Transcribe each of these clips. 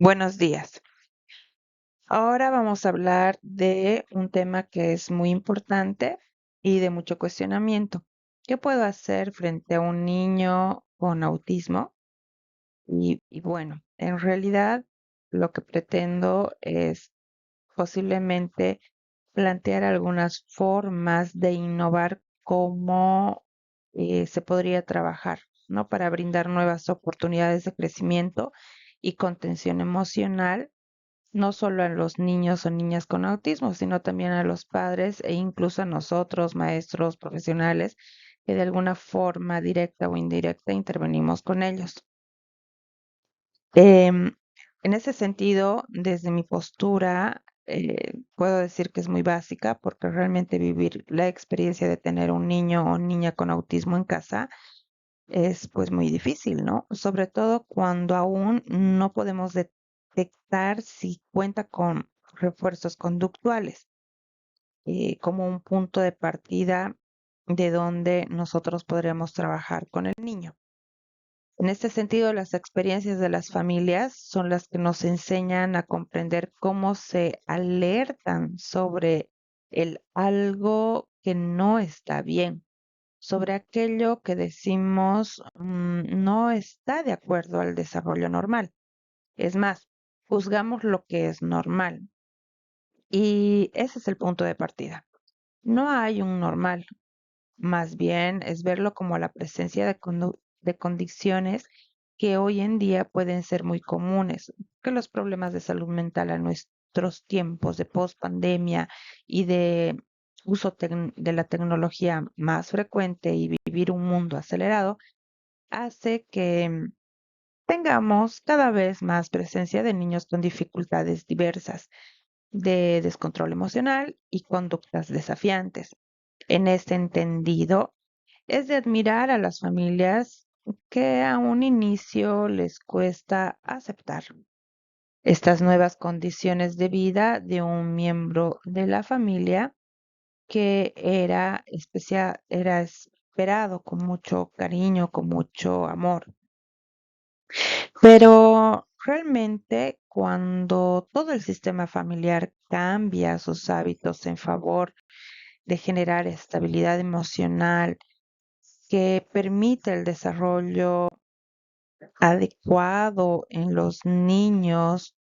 Buenos días. Ahora vamos a hablar de un tema que es muy importante y de mucho cuestionamiento. ¿Qué puedo hacer frente a un niño con autismo? Y bueno, en realidad lo que pretendo es posiblemente plantear algunas formas de innovar cómo se podría trabajar, ¿no? Para brindar nuevas oportunidades de crecimiento y contención emocional no solo a los niños o niñas con autismo, sino también a los padres e incluso a nosotros, maestros, profesionales, que de alguna forma directa o indirecta intervenimos con ellos. Em, en ese sentido, desde mi postura, puedo decir que es muy básica porque realmente vivir la experiencia de tener un niño o niña con autismo en casa es pues muy difícil, ¿no? Sobre todo cuando aún no podemos detectar si cuenta con refuerzos conductuales, como un punto de partida de donde nosotros podríamos trabajar con el niño. En este sentido, las experiencias de las familias son las que nos enseñan a comprender cómo se alertan sobre el algo que no está bien, sobre aquello que decimos no está de acuerdo al desarrollo normal. Es más, juzgamos lo que es normal y ese es el punto de partida. No hay un normal, más bien es verlo como la presencia de condiciones que hoy en día pueden ser muy comunes, que los problemas de salud mental a nuestros tiempos de post-pandemia y de uso de la tecnología más frecuente y vivir un mundo acelerado, hace que tengamos cada vez más presencia de niños con dificultades diversas, de descontrol emocional y conductas desafiantes. En este entendido, es de admirar a las familias que a un inicio les cuesta aceptar estas nuevas condiciones de vida de un miembro de la familia que era especial, era esperado con mucho cariño, con mucho amor. Pero realmente cuando todo el sistema familiar cambia sus hábitos en favor de generar estabilidad emocional que permite el desarrollo adecuado en los niños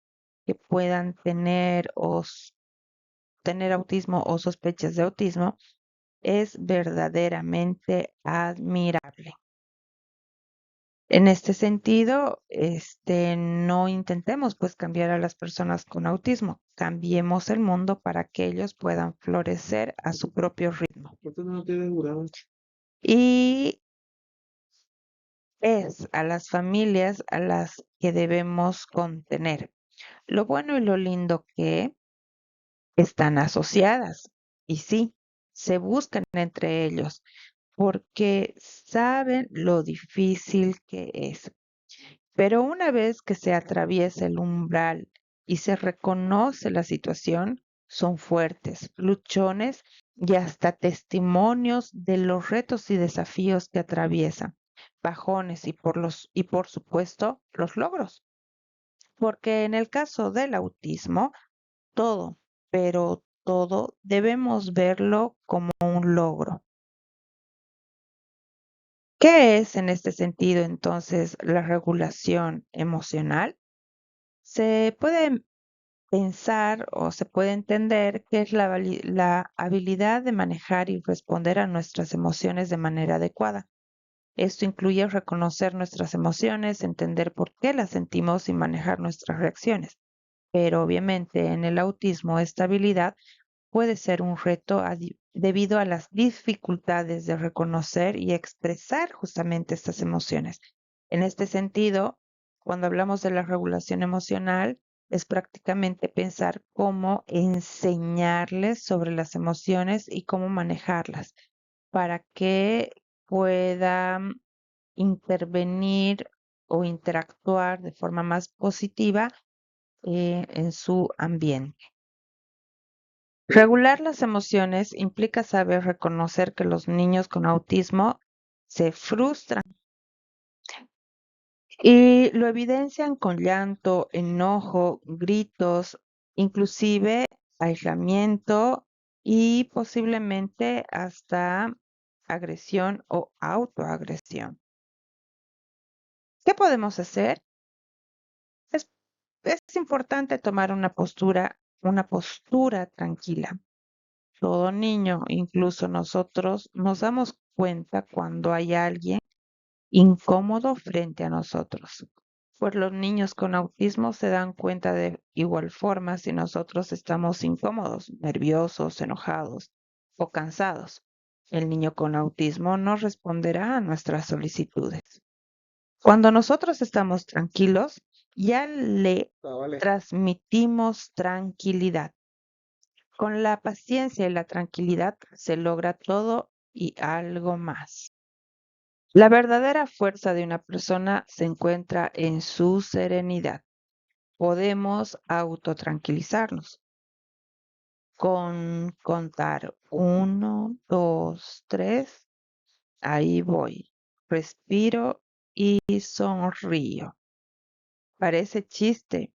que puedan tener tener autismo o sospechas de autismo, es verdaderamente admirable. En este sentido, no intentemos pues cambiar a las personas con autismo, cambiemos el mundo para que ellos puedan florecer a su propio ritmo. Y es a las familias a las que debemos contener. Lo bueno y lo lindo que están asociadas. Y sí, se buscan entre ellos porque saben lo difícil que es. Pero una vez que se atraviesa el umbral y se reconoce la situación, son fuertes, luchones y hasta testimonios de los retos y desafíos que atraviesan, bajones y por supuesto los logros. Porque en el caso del autismo, todo, pero todo debemos verlo como un logro. ¿Qué es en este sentido entonces la regulación emocional? Se puede pensar o se puede entender que es la habilidad de manejar y responder a nuestras emociones de manera adecuada. Esto incluye reconocer nuestras emociones, entender por qué las sentimos y manejar nuestras reacciones. Pero obviamente en el autismo esta habilidad puede ser un reto debido a las dificultades de reconocer y expresar justamente estas emociones. En este sentido, cuando hablamos de la regulación emocional, es prácticamente pensar cómo enseñarles sobre las emociones y cómo manejarlas para que puedan intervenir o interactuar de forma más positiva en su ambiente. Regular las emociones implica saber reconocer que los niños con autismo se frustran Y lo evidencian con llanto, enojo, gritos, inclusive aislamiento y posiblemente hasta agresión o autoagresión. ¿Qué podemos hacer? Es, es importante tomar una postura tranquila. Todo niño, incluso nosotros, nos damos cuenta cuando hay alguien incómodo frente a nosotros. Pues los niños con autismo se dan cuenta de igual forma si nosotros estamos incómodos, nerviosos, enojados o cansados. El niño con autismo no responderá a nuestras solicitudes. Cuando nosotros estamos tranquilos, ya le transmitimos tranquilidad. Con la paciencia y la tranquilidad se logra todo y algo más. La verdadera fuerza de una persona se encuentra en su serenidad. Podemos autotranquilizarnos con contar uno, dos, tres. Ahí voy. Respiro y sonrío. Parece chiste,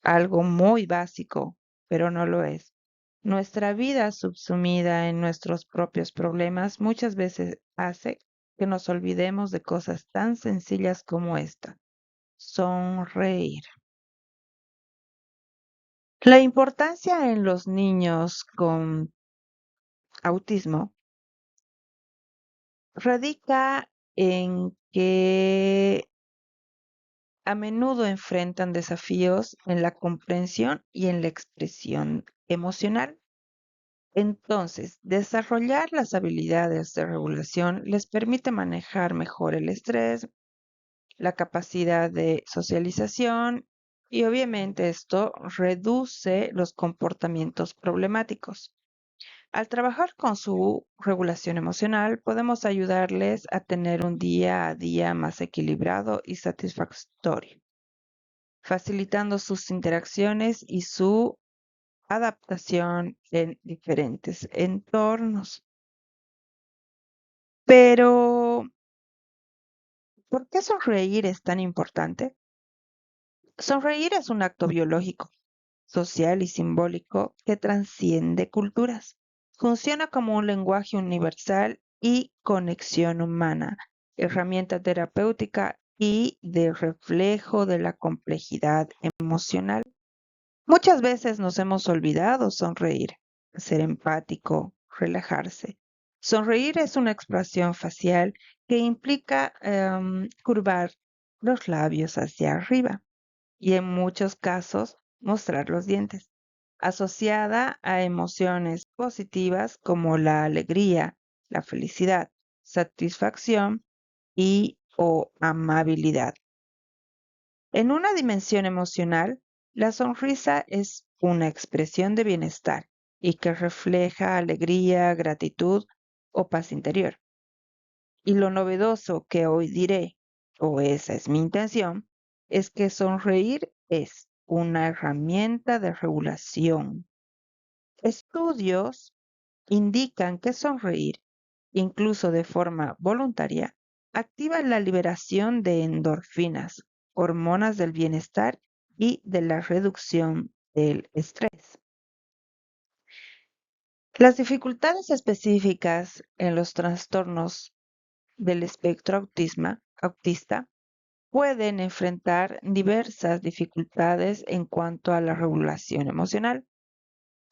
algo muy básico, pero no lo es. Nuestra vida subsumida en nuestros propios problemas muchas veces hace que nos olvidemos de cosas tan sencillas como esta: sonreír. La importancia en los niños con autismo radica en que a menudo enfrentan desafíos en la comprensión y en la expresión emocional. Entonces, desarrollar las habilidades de regulación les permite manejar mejor el estrés, la capacidad de socialización y obviamente esto reduce los comportamientos problemáticos. Al trabajar con su regulación emocional, podemos ayudarles a tener un día a día más equilibrado y satisfactorio, facilitando sus interacciones y su adaptación en diferentes entornos. Pero, ¿por qué sonreír es tan importante? Sonreír es un acto biológico, social y simbólico que trasciende culturas. Funciona como un lenguaje universal y conexión humana, herramienta terapéutica y de reflejo de la complejidad emocional. Muchas veces nos hemos olvidado sonreír, ser empático, relajarse. Sonreír es una expresión facial que implica curvar los labios hacia arriba y en muchos casos mostrar los dientes, asociada a emociones positivas como la alegría, la felicidad, satisfacción y o amabilidad. En una dimensión emocional, la sonrisa es una expresión de bienestar y que refleja alegría, gratitud o paz interior. Y lo novedoso que hoy diré, o esa es mi intención, es que sonreír es una herramienta de regulación. Estudios indican que sonreír, incluso de forma voluntaria, activa la liberación de endorfinas, hormonas del bienestar y de la reducción del estrés. Las dificultades específicas en los trastornos del espectro autista pueden enfrentar diversas dificultades en cuanto a la regulación emocional.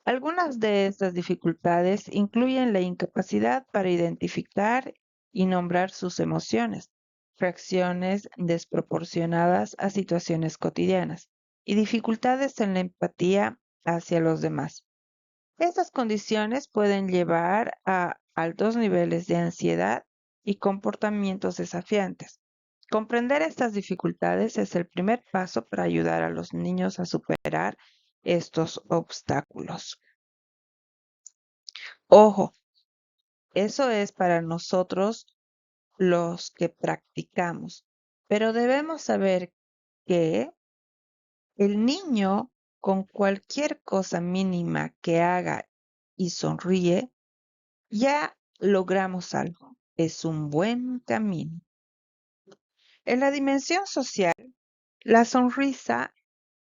Algunas de estas dificultades incluyen la incapacidad para identificar y nombrar sus emociones, reacciones desproporcionadas a situaciones cotidianas y dificultades en la empatía hacia los demás. Estas condiciones pueden llevar a altos niveles de ansiedad y comportamientos desafiantes. Comprender estas dificultades es el primer paso para ayudar a los niños a superar estos obstáculos. Ojo, eso es para nosotros los que practicamos, pero debemos saber que el niño con cualquier cosa mínima que haga y sonríe, ya logramos algo. Es un buen camino. En la dimensión social, la sonrisa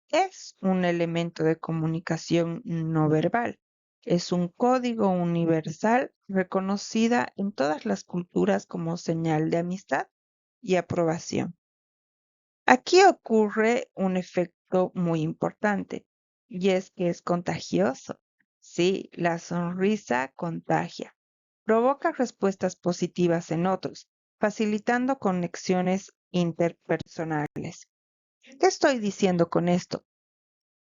es un elemento de comunicación no verbal. Es un código universal reconocida en todas las culturas como señal de amistad y aprobación. Aquí ocurre un efecto muy importante y es que es contagioso. Sí, la sonrisa contagia. Provoca respuestas positivas en otros, facilitando conexiones interpersonales. ¿Qué estoy diciendo con esto?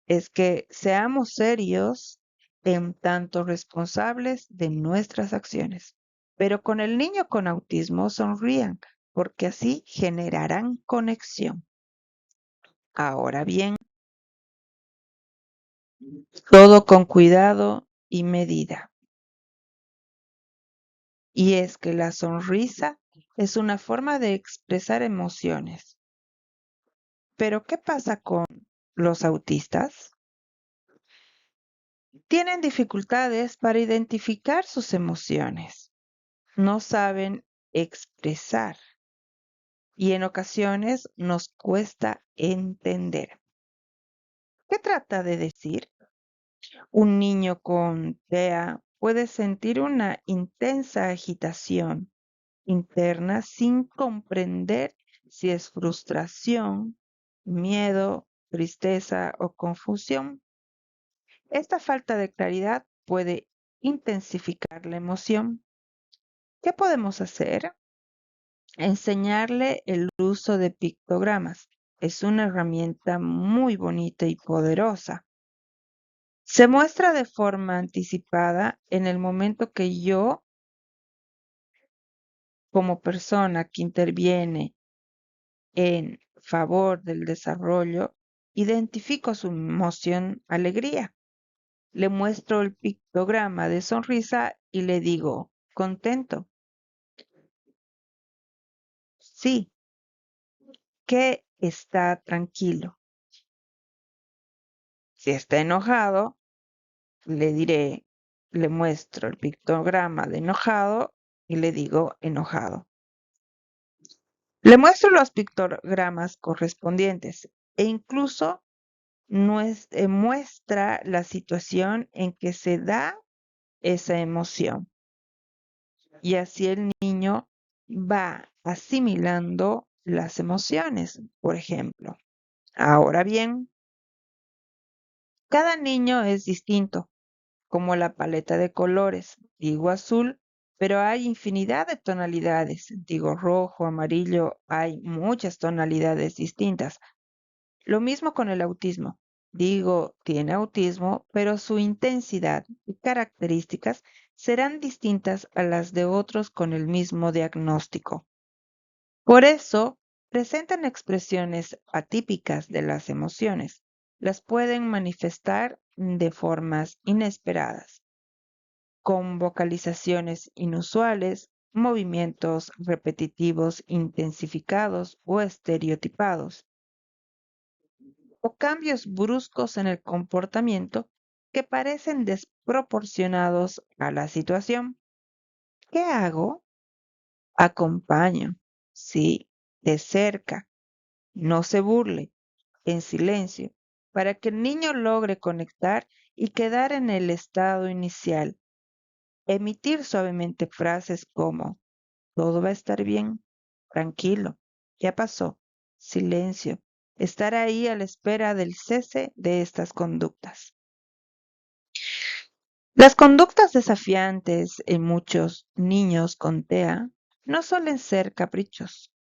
Es que seamos serios en tanto responsables de nuestras acciones. Pero con el niño con autismo sonrían, porque así generarán conexión. Ahora bien, todo con cuidado y medida. Y es que la sonrisa es una forma de expresar emociones. Pero ¿qué pasa con los autistas? Tienen dificultades para identificar sus emociones. No saben expresar y en ocasiones nos cuesta entender. ¿Qué trata de decir? Un niño con TEA puede sentir una intensa agitación interna sin comprender si es frustración, miedo, tristeza o confusión. Esta falta de claridad puede intensificar la emoción. ¿Qué podemos hacer? Enseñarle el uso de pictogramas. Es una herramienta muy bonita y poderosa. Se muestra de forma anticipada en el momento que yo, como persona que interviene en favor del desarrollo, identifico su emoción alegría. Le muestro el pictograma de sonrisa y le digo, contento. Sí, que está tranquilo. Si está enojado, le diré, le muestro el pictograma de enojado y le digo enojado. Le muestro los pictogramas correspondientes e incluso muestra la situación en que se da esa emoción. Y así el niño va asimilando las emociones, por ejemplo. Ahora bien, cada niño es distinto, como la paleta de colores. Digo azul, pero hay infinidad de tonalidades. Digo rojo, amarillo, hay muchas tonalidades distintas. Lo mismo con el autismo. Digo, tiene autismo, pero su intensidad y características serán distintas a las de otros con el mismo diagnóstico. Por eso, presentan expresiones atípicas de las emociones. Las pueden manifestar de formas inesperadas, con vocalizaciones inusuales, movimientos repetitivos intensificados o estereotipados, o cambios bruscos en el comportamiento que parecen desproporcionados a la situación. ¿Qué hago? Acompaño, sí, de cerca, no se burle, en silencio, para que el niño logre conectar y quedar en el estado inicial. Emitir suavemente frases como todo va a estar bien, tranquilo, ya pasó, silencio, estar ahí a la espera del cese de estas conductas. Las conductas desafiantes en muchos niños con TEA no suelen ser caprichos,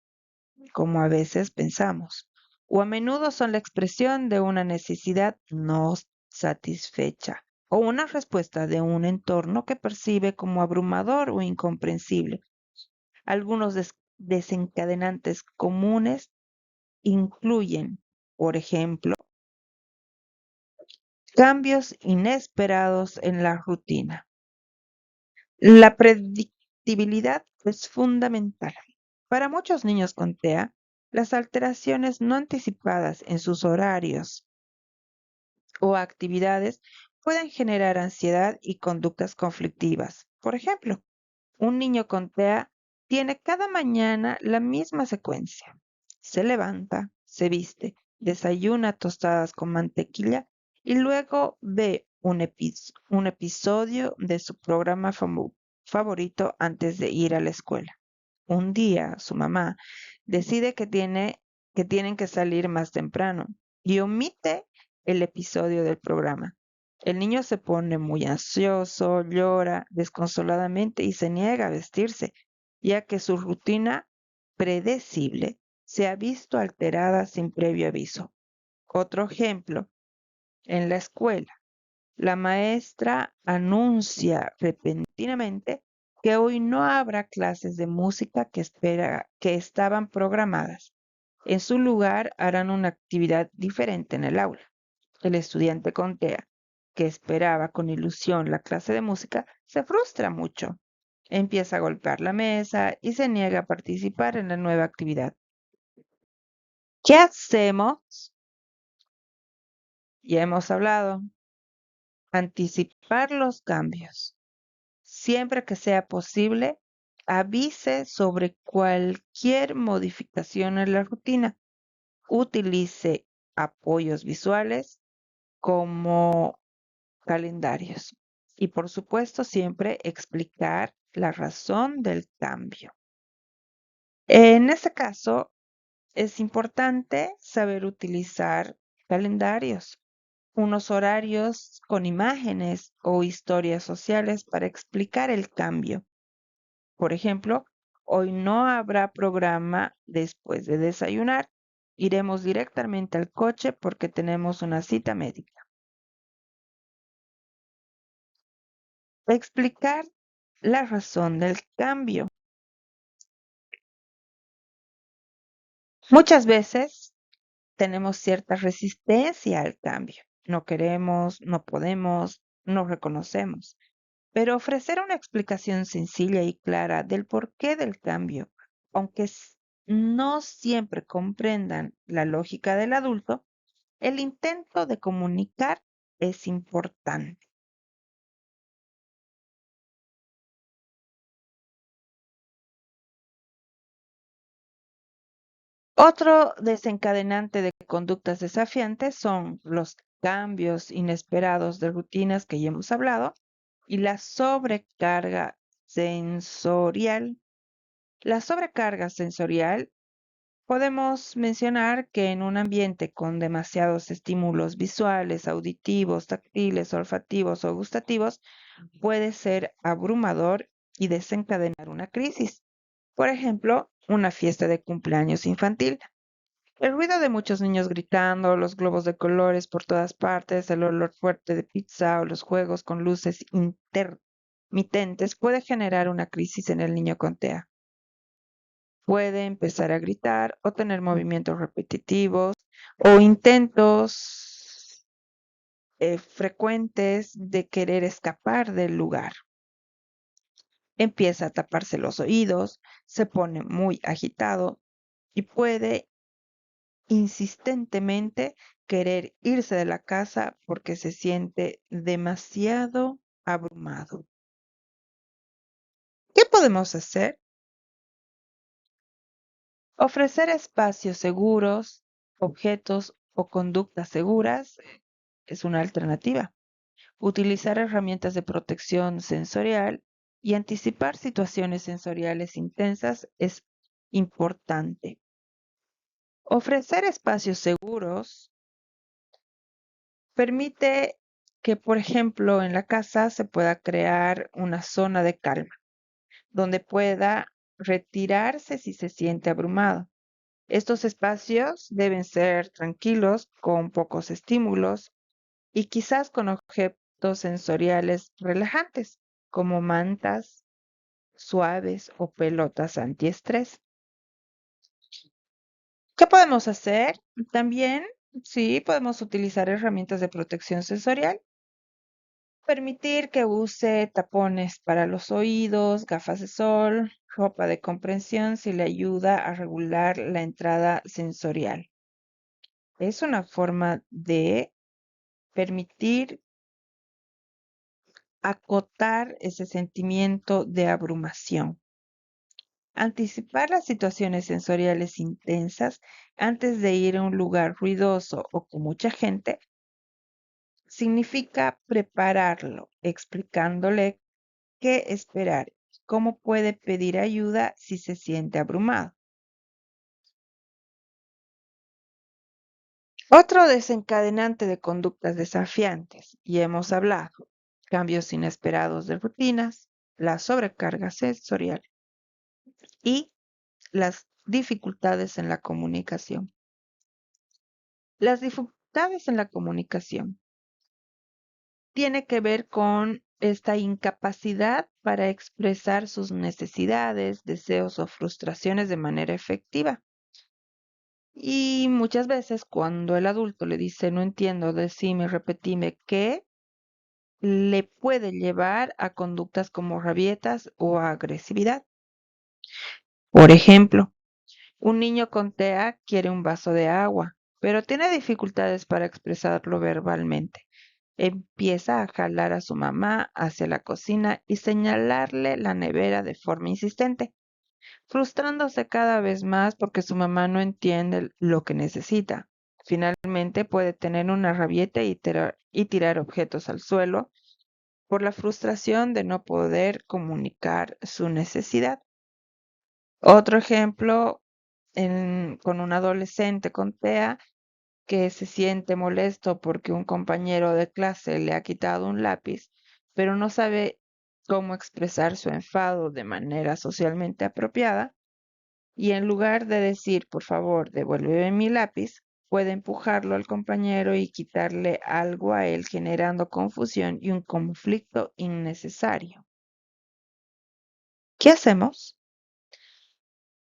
como a veces pensamos, o a menudo son la expresión de una necesidad no satisfecha o una respuesta de un entorno que percibe como abrumador o incomprensible. Algunos desencadenantes comunes incluyen, por ejemplo, cambios inesperados en la rutina. La predictibilidad es fundamental. Para muchos niños con TEA, las alteraciones no anticipadas en sus horarios o actividades pueden generar ansiedad y conductas conflictivas. Por ejemplo, un niño con TEA tiene cada mañana la misma secuencia. Se levanta, se viste, desayuna tostadas con mantequilla y luego ve un episodio de su programa favorito antes de ir a la escuela. Un día su mamá decide que tienen que salir más temprano y omite el episodio del programa. El niño se pone muy ansioso, llora desconsoladamente y se niega a vestirse, ya que su rutina predecible se ha visto alterada sin previo aviso. Otro ejemplo, en la escuela. La maestra anuncia repentinamente que hoy no habrá clases de música que estaban programadas. En su lugar harán una actividad diferente en el aula. El estudiante con TEA, que esperaba con ilusión la clase de música, se frustra mucho. Empieza a golpear la mesa y se niega a participar en la nueva actividad. ¿Qué hacemos? Ya hemos hablado. Anticipar los cambios. Siempre que sea posible, avise sobre cualquier modificación en la rutina. Utilice apoyos visuales como calendarios. Y por supuesto, siempre explicar la razón del cambio. En este caso, es importante saber utilizar calendarios, unos horarios con imágenes o historias sociales para explicar el cambio. Por ejemplo, hoy no habrá programa después de desayunar. Iremos directamente al coche porque tenemos una cita médica. Explicar la razón del cambio. Muchas veces tenemos cierta resistencia al cambio. No queremos, no podemos, no reconocemos. Pero ofrecer una explicación sencilla y clara del porqué del cambio, aunque no siempre comprendan la lógica del adulto, el intento de comunicar es importante. Otro desencadenante de conductas desafiantes son los cambios inesperados de rutinas que ya hemos hablado y la sobrecarga sensorial. La sobrecarga sensorial podemos mencionar que en un ambiente con demasiados estímulos visuales, auditivos, táctiles, olfativos o gustativos puede ser abrumador y desencadenar una crisis. Por ejemplo, una fiesta de cumpleaños infantil. El ruido de muchos niños gritando, los globos de colores por todas partes, el olor fuerte de pizza o los juegos con luces intermitentes puede generar una crisis en el niño con TEA. Puede empezar a gritar o tener movimientos repetitivos o intentos frecuentes de querer escapar del lugar. Empieza a taparse los oídos, se pone muy agitado y puede insistentemente querer irse de la casa porque se siente demasiado abrumado. ¿Qué podemos hacer? Ofrecer espacios seguros, objetos o conductas seguras es una alternativa. Utilizar herramientas de protección sensorial y anticipar situaciones sensoriales intensas es importante. Ofrecer espacios seguros permite que, por ejemplo, en la casa se pueda crear una zona de calma, donde pueda retirarse si se siente abrumado. Estos espacios deben ser tranquilos, con pocos estímulos y quizás con objetos sensoriales relajantes, como mantas suaves o pelotas antiestrés. ¿Qué podemos hacer? También, sí, podemos utilizar herramientas de protección sensorial. Permitir que use tapones para los oídos, gafas de sol, ropa de comprensión si le ayuda a regular la entrada sensorial. Es una forma de permitir acotar ese sentimiento de abrumación. Anticipar las situaciones sensoriales intensas antes de ir a un lugar ruidoso o con mucha gente significa prepararlo, explicándole qué esperar, cómo puede pedir ayuda si se siente abrumado. Otro desencadenante de conductas desafiantes, y hemos hablado, cambios inesperados de rutinas, la sobrecarga sensorial y las dificultades en la comunicación. Las dificultades en la comunicación tiene que ver con esta incapacidad para expresar sus necesidades, deseos o frustraciones de manera efectiva. Y muchas veces cuando el adulto le dice no entiendo, decime, repetime qué, le puede llevar a conductas como rabietas o agresividad. Por ejemplo, un niño con TEA quiere un vaso de agua, pero tiene dificultades para expresarlo verbalmente. Empieza a jalar a su mamá hacia la cocina y señalarle la nevera de forma insistente, frustrándose cada vez más porque su mamá no entiende lo que necesita. Finalmente puede tener una rabieta y tirar objetos al suelo por la frustración de no poder comunicar su necesidad. Otro ejemplo con un adolescente con TEA que se siente molesto porque un compañero de clase le ha quitado un lápiz, pero no sabe cómo expresar su enfado de manera socialmente apropiada, y en lugar de decir, por favor, devuélveme mi lápiz, puede empujarlo al compañero y quitarle algo a él, generando confusión y un conflicto innecesario. ¿Qué hacemos?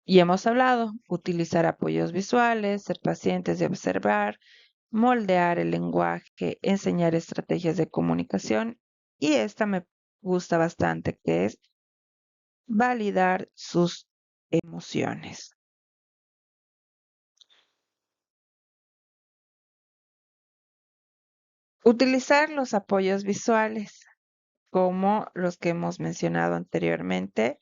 Y hemos hablado, utilizar apoyos visuales, ser pacientes de observar, moldear el lenguaje, enseñar estrategias de comunicación, y esta me gusta bastante, que es validar sus emociones. Utilizar los apoyos visuales, como los que hemos mencionado anteriormente,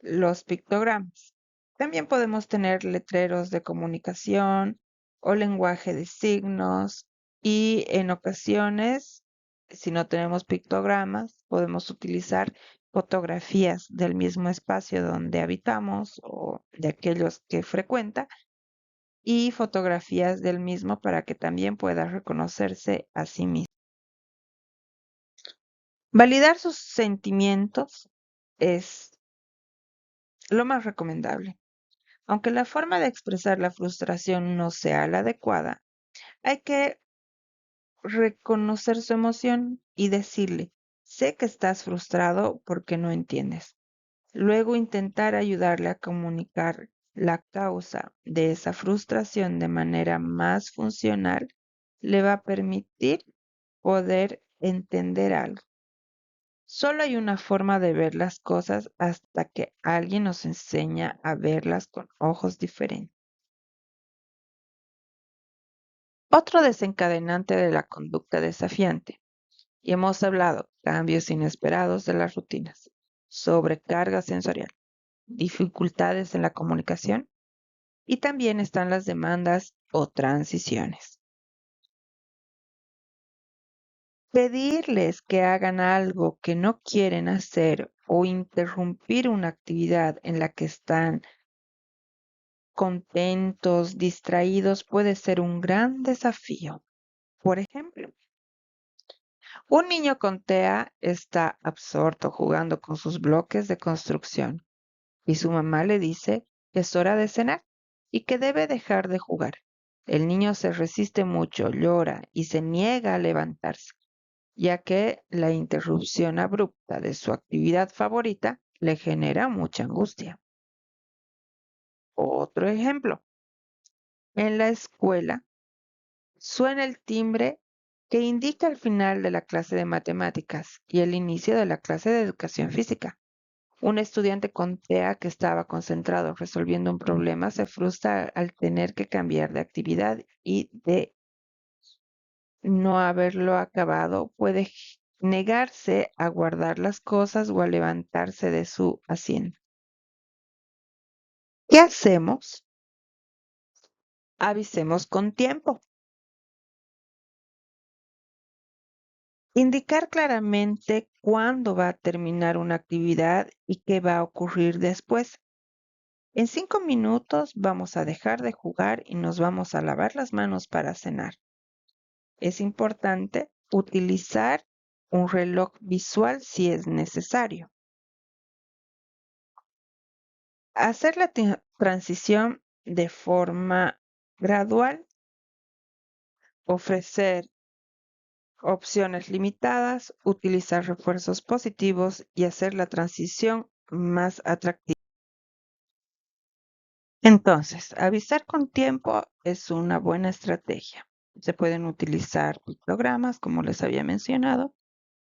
los pictogramas. También podemos tener letreros de comunicación o lenguaje de signos, y en ocasiones, si no tenemos pictogramas, podemos utilizar fotografías del mismo espacio donde habitamos o de aquellos que frecuenta, y fotografías del mismo para que también pueda reconocerse a sí mismo. Validar sus sentimientos es lo más recomendable. Aunque la forma de expresar la frustración no sea la adecuada, hay que reconocer su emoción y decirle, sé que estás frustrado porque no entiendes. Luego intentar ayudarle a comunicar la causa de esa frustración de manera más funcional le va a permitir poder entender algo. Solo hay una forma de ver las cosas hasta que alguien nos enseña a verlas con ojos diferentes. Otro desencadenante de la conducta desafiante, y hemos hablado, cambios inesperados de las rutinas, sobrecarga sensorial, dificultades en la comunicación, y también están las demandas o transiciones. Pedirles que hagan algo que no quieren hacer o interrumpir una actividad en la que están contentos, distraídos, puede ser un gran desafío. Por ejemplo, un niño con TEA está absorto jugando con sus bloques de construcción y su mamá le dice que es hora de cenar y que debe dejar de jugar. El niño se resiste mucho, llora y se niega a levantarse, ya que la interrupción abrupta de su actividad favorita le genera mucha angustia. Otro ejemplo, en la escuela suena el timbre que indica el final de la clase de matemáticas y el inicio de la clase de educación física. Un estudiante con TEA que estaba concentrado resolviendo un problema se frustra al tener que cambiar de actividad y de no haberlo acabado. Puede negarse a guardar las cosas o a levantarse de su asiento. ¿Qué hacemos? Avisemos con tiempo. Indicar claramente cuándo va a terminar una actividad y qué va a ocurrir después. En 5 minutos vamos a dejar de jugar y nos vamos a lavar las manos para cenar. Es importante utilizar un reloj visual si es necesario. Hacer la transición de forma gradual, ofrecer opciones limitadas, utilizar refuerzos positivos y hacer la transición más atractiva. Entonces, avisar con tiempo es una buena estrategia. Se pueden utilizar programas, como les había mencionado,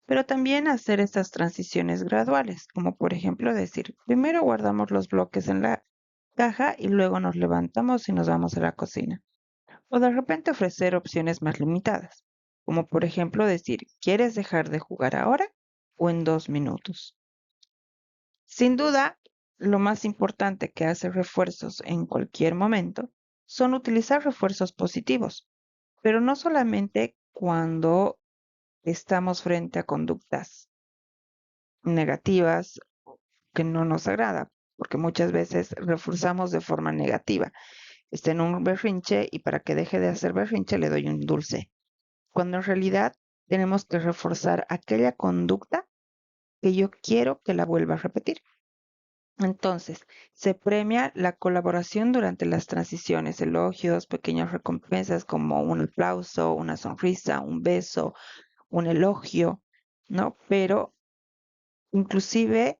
pero también hacer estas transiciones graduales, como por ejemplo decir, primero guardamos los bloques en la caja y luego nos levantamos y nos vamos a la cocina. O de repente ofrecer opciones más limitadas, como por ejemplo decir, ¿quieres dejar de jugar ahora o en 2 minutos? Sin duda, lo más importante que hace refuerzos en cualquier momento son utilizar refuerzos positivos, pero no solamente cuando estamos frente a conductas negativas que no nos agrada, porque muchas veces reforzamos de forma negativa. Está en un berrinche y para que deje de hacer berrinche le doy un dulce, cuando en realidad tenemos que reforzar aquella conducta que yo quiero que la vuelva a repetir. Entonces, se premia la colaboración durante las transiciones, elogios, pequeñas recompensas como un aplauso, una sonrisa, un beso, un elogio, ¿no? Pero inclusive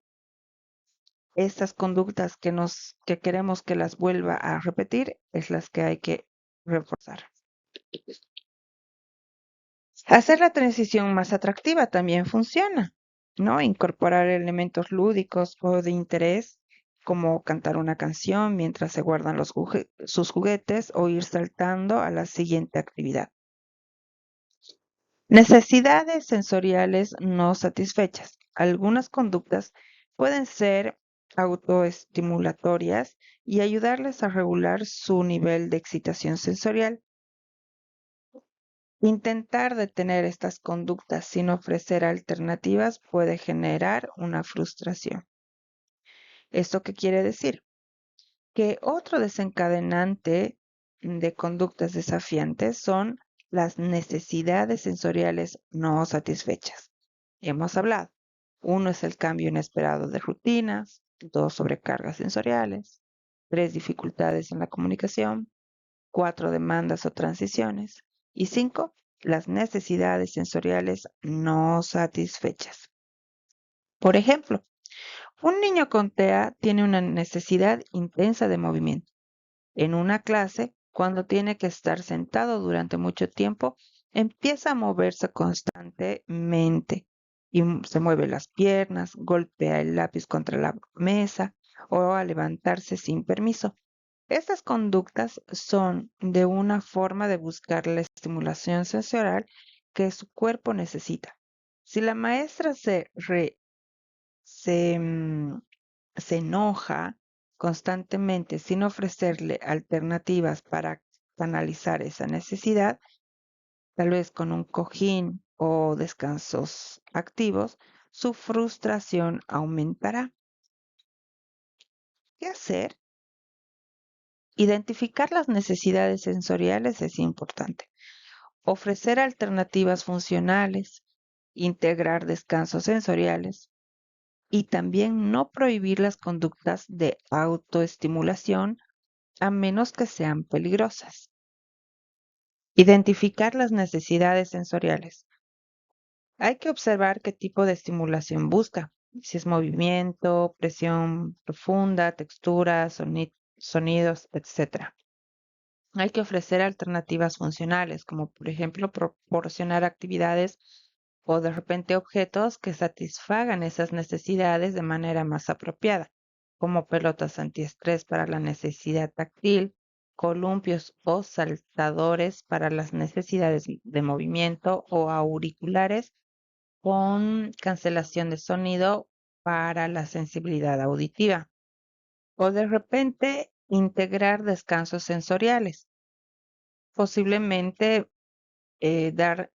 estas conductas que queremos que las vuelva a repetir es las que hay que reforzar. Hacer la transición más atractiva también funciona, ¿no? Incorporar elementos lúdicos o de interés, como cantar una canción mientras se guardan sus juguetes o ir saltando a la siguiente actividad. Necesidades sensoriales no satisfechas. Algunas conductas pueden ser autoestimulatorias y ayudarles a regular su nivel de excitación sensorial. Intentar detener estas conductas sin ofrecer alternativas puede generar una frustración. ¿Esto qué quiere decir? Que otro desencadenante de conductas desafiantes son las necesidades sensoriales no satisfechas. Hemos hablado. Uno es el cambio inesperado de rutinas, dos, sobrecargas sensoriales, tres, dificultades en la comunicación, cuatro, demandas o transiciones, y cinco, las necesidades sensoriales no satisfechas. Por ejemplo, un niño con TEA tiene una necesidad intensa de movimiento. En una clase, cuando tiene que estar sentado durante mucho tiempo, empieza a moverse constantemente y se mueve las piernas, golpea el lápiz contra la mesa o a levantarse sin permiso. Estas conductas son de una forma de buscar la estimulación sensorial que su cuerpo necesita. Si la maestra se, mm, se enoja constantemente sin ofrecerle alternativas para canalizar esa necesidad, tal vez con un cojín o descansos activos, su frustración aumentará. ¿Qué hacer? Identificar las necesidades sensoriales es importante. Ofrecer alternativas funcionales, integrar descansos sensoriales y también no prohibir las conductas de autoestimulación a menos que sean peligrosas. Identificar las necesidades sensoriales. Hay que observar qué tipo de estimulación busca, si es movimiento, presión profunda, texturas, sonidos, etc. Hay que ofrecer alternativas funcionales, como por ejemplo proporcionar actividades o de repente objetos que satisfagan esas necesidades de manera más apropiada, como pelotas antiestrés para la necesidad táctil, columpios o saltadores para las necesidades de movimiento o auriculares con cancelación de sonido para la sensibilidad auditiva. O de repente integrar descansos sensoriales, posiblemente dar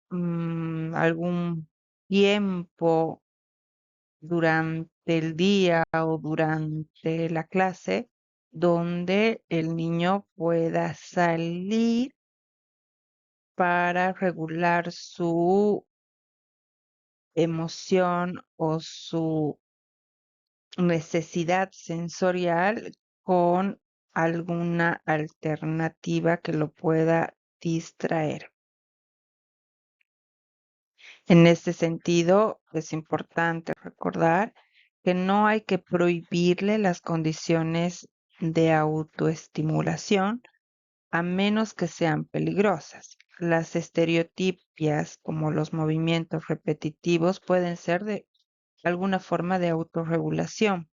algún tiempo durante el día o durante la clase donde el niño pueda salir para regular su emoción o su necesidad sensorial con alguna alternativa que lo pueda distraer. En este sentido, es importante recordar que no hay que prohibirle las condiciones de autoestimulación a menos que sean peligrosas. Las estereotipias, como los movimientos repetitivos, pueden ser de alguna forma de autorregulación.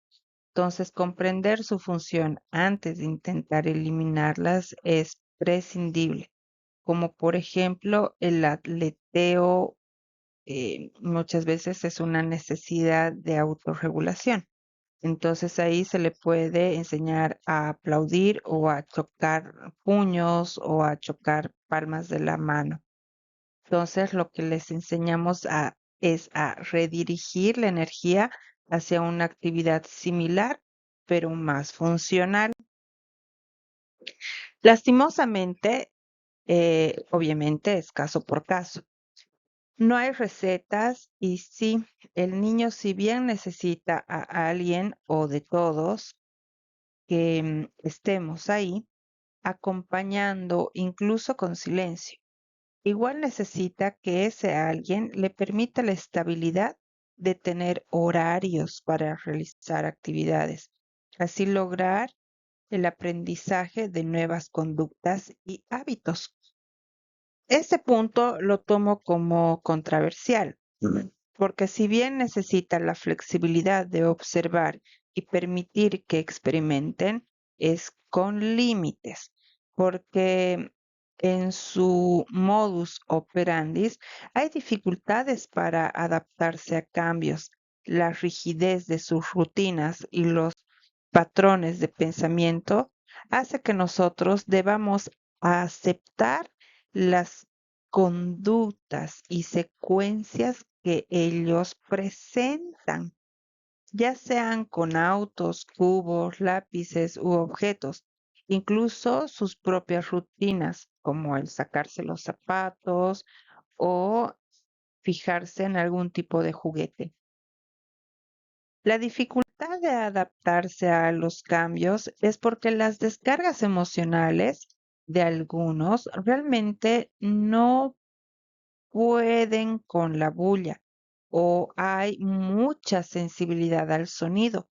Entonces, comprender su función antes de intentar eliminarlas es prescindible, como por ejemplo el atleteo muchas veces es una necesidad de autorregulación. Entonces ahí se le puede enseñar a aplaudir o a chocar puños o a chocar palmas de la mano. Entonces lo que les enseñamos es a redirigir la energía hacia una actividad similar, pero más funcional. Lastimosamente, obviamente es caso por caso. No hay recetas y sí, el niño si bien necesita a alguien o de todos que estemos ahí, acompañando incluso con silencio. Igual necesita que ese alguien le permita la estabilidad de tener horarios para realizar actividades, así lograr el aprendizaje de nuevas conductas y hábitos. Ese punto lo tomo como controversial, porque si bien necesita la flexibilidad de observar y permitir que experimenten, es con límites, porque en su modus operandi hay dificultades para adaptarse a cambios, la rigidez de sus rutinas y los patrones de pensamiento hace que nosotros debamos aceptar las conductas y secuencias que ellos presentan, ya sean con autos, cubos, lápices u objetos, incluso sus propias rutinas, como el sacarse los zapatos o fijarse en algún tipo de juguete. La dificultad de adaptarse a los cambios es porque las descargas emocionales de algunos realmente no pueden con la bulla o hay mucha sensibilidad al sonido,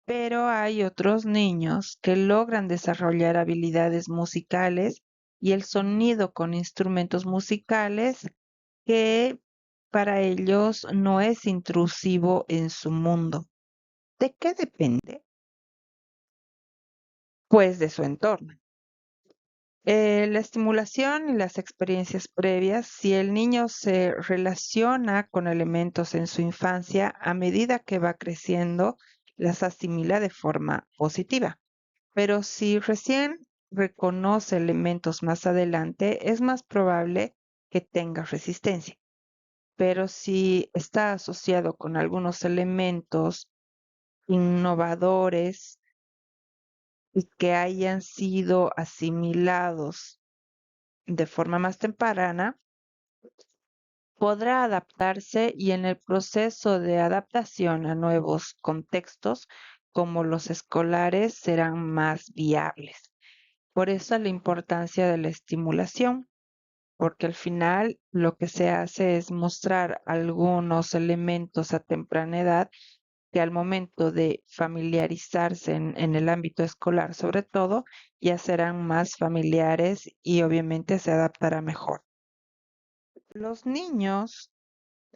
pero hay otros niños que logran desarrollar habilidades musicales y el sonido con instrumentos musicales que para ellos no es intrusivo en su mundo. ¿De qué depende? Pues de su entorno. La estimulación y las experiencias previas, si el niño se relaciona con elementos en su infancia, a medida que va creciendo, las asimila de forma positiva. Pero si recién reconoce elementos más adelante, es más probable que tenga resistencia. Pero si está asociado con algunos elementos innovadores y que hayan sido asimilados de forma más temprana, podrá adaptarse y en el proceso de adaptación a nuevos contextos como los escolares serán más viables. Por eso la importancia de la estimulación, porque al final lo que se hace es mostrar algunos elementos a temprana edad que al momento de familiarizarse en el ámbito escolar, sobre todo, ya serán más familiares y obviamente se adaptará mejor. Los niños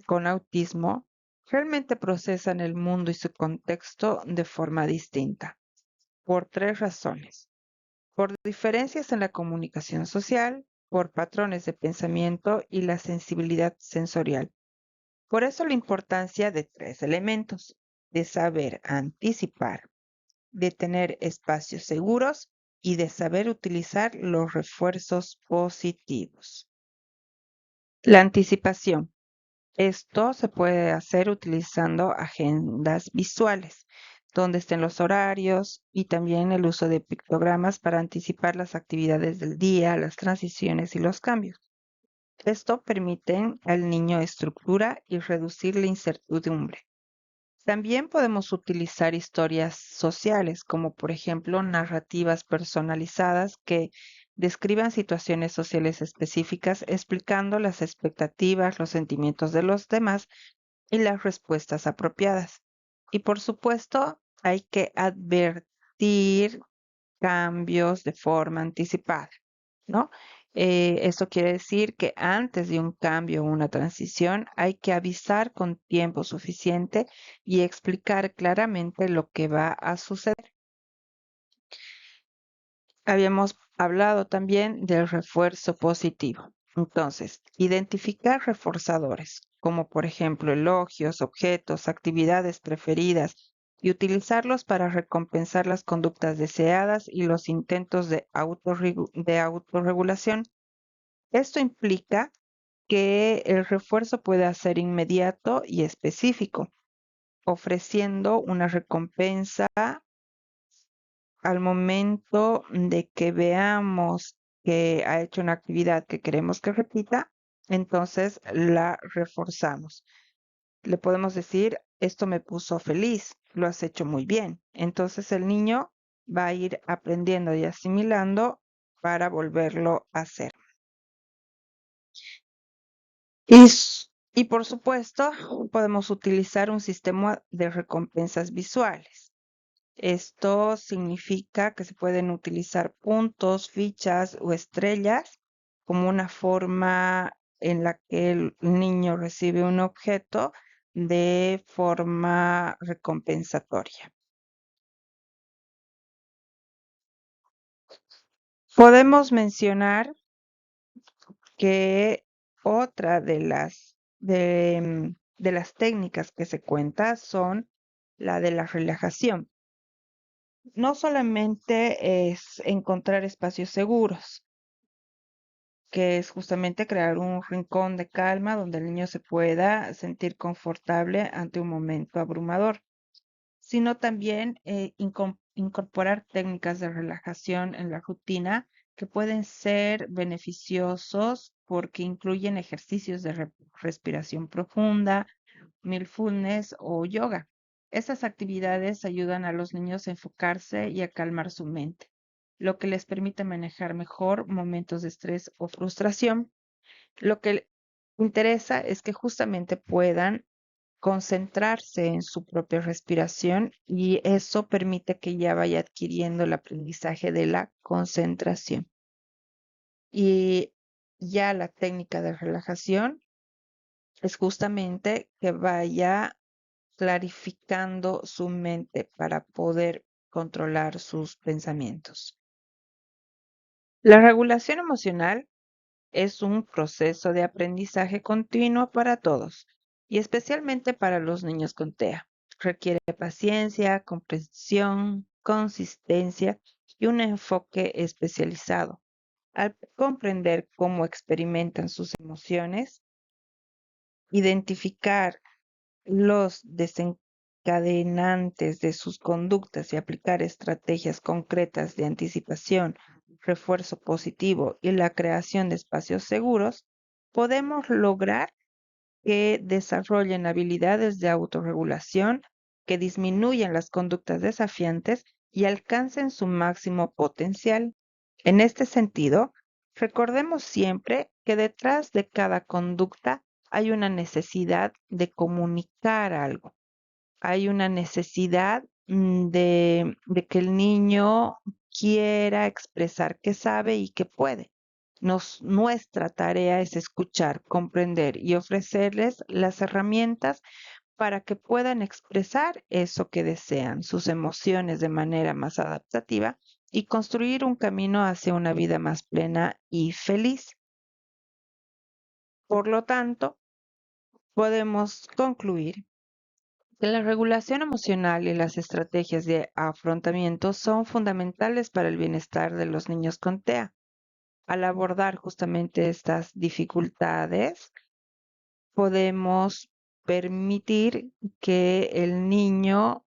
con autismo realmente procesan el mundo y su contexto de forma distinta, por tres razones. Por diferencias en la comunicación social, por patrones de pensamiento y la sensibilidad sensorial. Por eso la importancia de tres elementos, de saber anticipar, de tener espacios seguros y de saber utilizar los refuerzos positivos. La anticipación. Esto se puede hacer utilizando agendas visuales, donde estén los horarios y también el uso de pictogramas para anticipar las actividades del día, las transiciones y los cambios. Esto permite al niño estructura y reducir la incertidumbre. También podemos utilizar historias sociales, como por ejemplo narrativas personalizadas que describan situaciones sociales específicas, explicando las expectativas, los sentimientos de los demás y las respuestas apropiadas. Y por supuesto, hay que advertir cambios de forma anticipada, ¿no? Esto quiere decir que antes de un cambio o una transición hay que avisar con tiempo suficiente y explicar claramente lo que va a suceder. Habíamos hablado también del refuerzo positivo. Entonces, identificar reforzadores, como por ejemplo elogios, objetos, actividades preferidas, y utilizarlos para recompensar las conductas deseadas y los intentos de autorregulación. Esto implica que el refuerzo puede ser inmediato y específico, ofreciendo una recompensa al momento de que veamos que ha hecho una actividad que queremos que repita, entonces la reforzamos. Le podemos decir, esto me puso feliz, lo has hecho muy bien. Entonces el niño va a ir aprendiendo y asimilando para volverlo a hacer. Y por supuesto, podemos utilizar un sistema de recompensas visuales. Esto significa que se pueden utilizar puntos, fichas o estrellas como una forma en la que el niño recibe un objeto de forma recompensatoria. Podemos mencionar que otra de las técnicas que se cuenta son la de la relajación. No solamente es encontrar espacios seguros, que es justamente crear un rincón de calma donde el niño se pueda sentir confortable ante un momento abrumador, sino también incorporar técnicas de relajación en la rutina que pueden ser beneficiosos porque incluyen ejercicios de respiración profunda, mindfulness o yoga. Estas actividades ayudan a los niños a enfocarse y a calmar su mente, lo que les permite manejar mejor momentos de estrés o frustración. Lo que interesa es que justamente puedan concentrarse en su propia respiración y eso permite que ya vaya adquiriendo el aprendizaje de la concentración. Y ya la técnica de relajación es justamente que vaya clarificando su mente para poder controlar sus pensamientos. La regulación emocional es un proceso de aprendizaje continuo para todos y especialmente para los niños con TEA. Requiere paciencia, comprensión, consistencia y un enfoque especializado. Al comprender cómo experimentan sus emociones, identificar los desencadenantes de sus conductas y aplicar estrategias concretas de anticipación, refuerzo positivo y la creación de espacios seguros, podemos lograr que desarrollen habilidades de autorregulación, que disminuyan las conductas desafiantes y alcancen su máximo potencial. En este sentido, recordemos siempre que detrás de cada conducta hay una necesidad de comunicar algo. Hay una necesidad de que el niño quiera expresar que sabe y que puede. Nuestra tarea es escuchar, comprender y ofrecerles las herramientas para que puedan expresar eso que desean, sus emociones de manera más adaptativa y construir un camino hacia una vida más plena y feliz. Por lo tanto, podemos concluir Que la regulación emocional y las estrategias de afrontamiento son fundamentales para el bienestar de los niños con TEA. Al abordar justamente estas dificultades, podemos permitir que el niño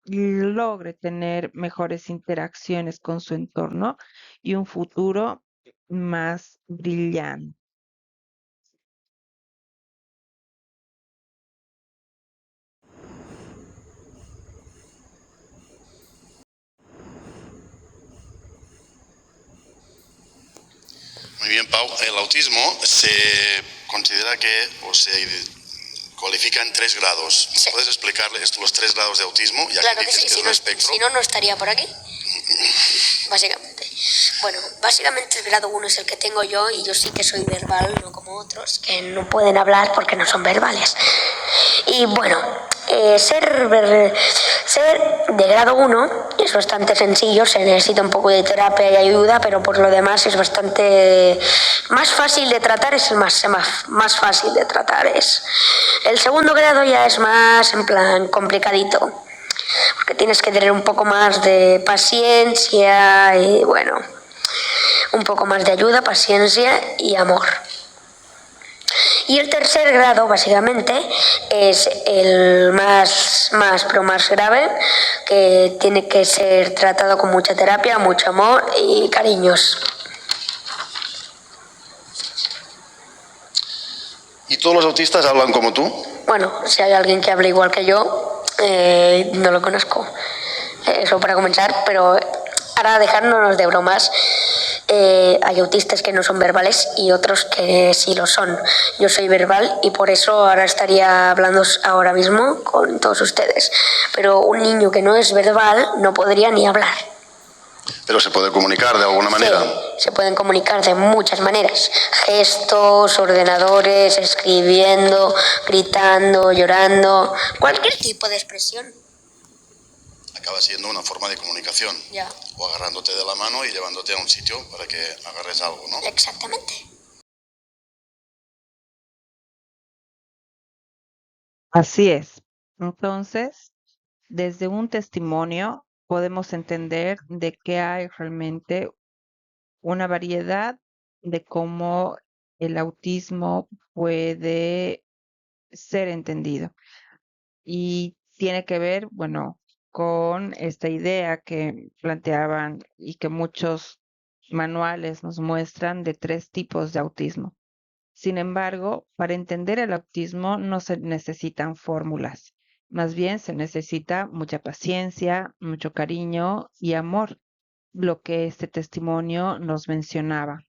logre tener mejores interacciones con su entorno y un futuro más brillante. Muy bien, Pau. El autismo se considera que, o se cualifica en 3 grados. Sí. ¿Puedes explicarles los 3 grados de autismo? Ya Claro que que dices sí, que si es no, un espectro. si no, no estaría por aquí, básicamente. Bueno, básicamente el grado 1 es el que tengo yo y yo sí que soy verbal, no como otros que no pueden hablar porque no son verbales. Y bueno, ser de grado 1 es bastante sencillo, se necesita un poco de terapia y ayuda, pero por lo demás es bastante más fácil de tratar, es el más fácil de tratar. El segundo grado ya es más en plan complicadito, porque tienes que tener un poco más de paciencia y bueno, un poco más de ayuda, paciencia y amor. Y el tercer grado, básicamente, es el más grave, que tiene que ser tratado con mucha terapia, mucho amor y cariños. ¿Y todos los autistas hablan como tú? Bueno, si hay alguien que hable igual que yo, no lo conozco. Eso para comenzar, pero ahora dejándonos de bromas, hay autistas que no son verbales y otros que sí lo son. Yo soy verbal y por eso ahora estaría hablando ahora mismo con todos ustedes. Pero un niño que no es verbal no podría ni hablar. Pero se puede comunicar de alguna manera. Sí, se pueden comunicar de muchas maneras. Gestos, ordenadores, escribiendo, gritando, llorando, cualquier tipo de expresión. Acaba siendo una forma de comunicación. Ya. O agarrándote de la mano y llevándote a un sitio para que agarres algo, ¿no? Exactamente. Así es. Entonces, desde un testimonio podemos entender de que hay realmente una variedad de cómo el autismo puede ser entendido. Y tiene que ver, bueno, con esta idea que planteaban y que muchos manuales nos muestran de 3 tipos de autismo. Sin embargo, para entender el autismo no se necesitan fórmulas, más bien se necesita mucha paciencia, mucho cariño y amor, lo que este testimonio nos mencionaba.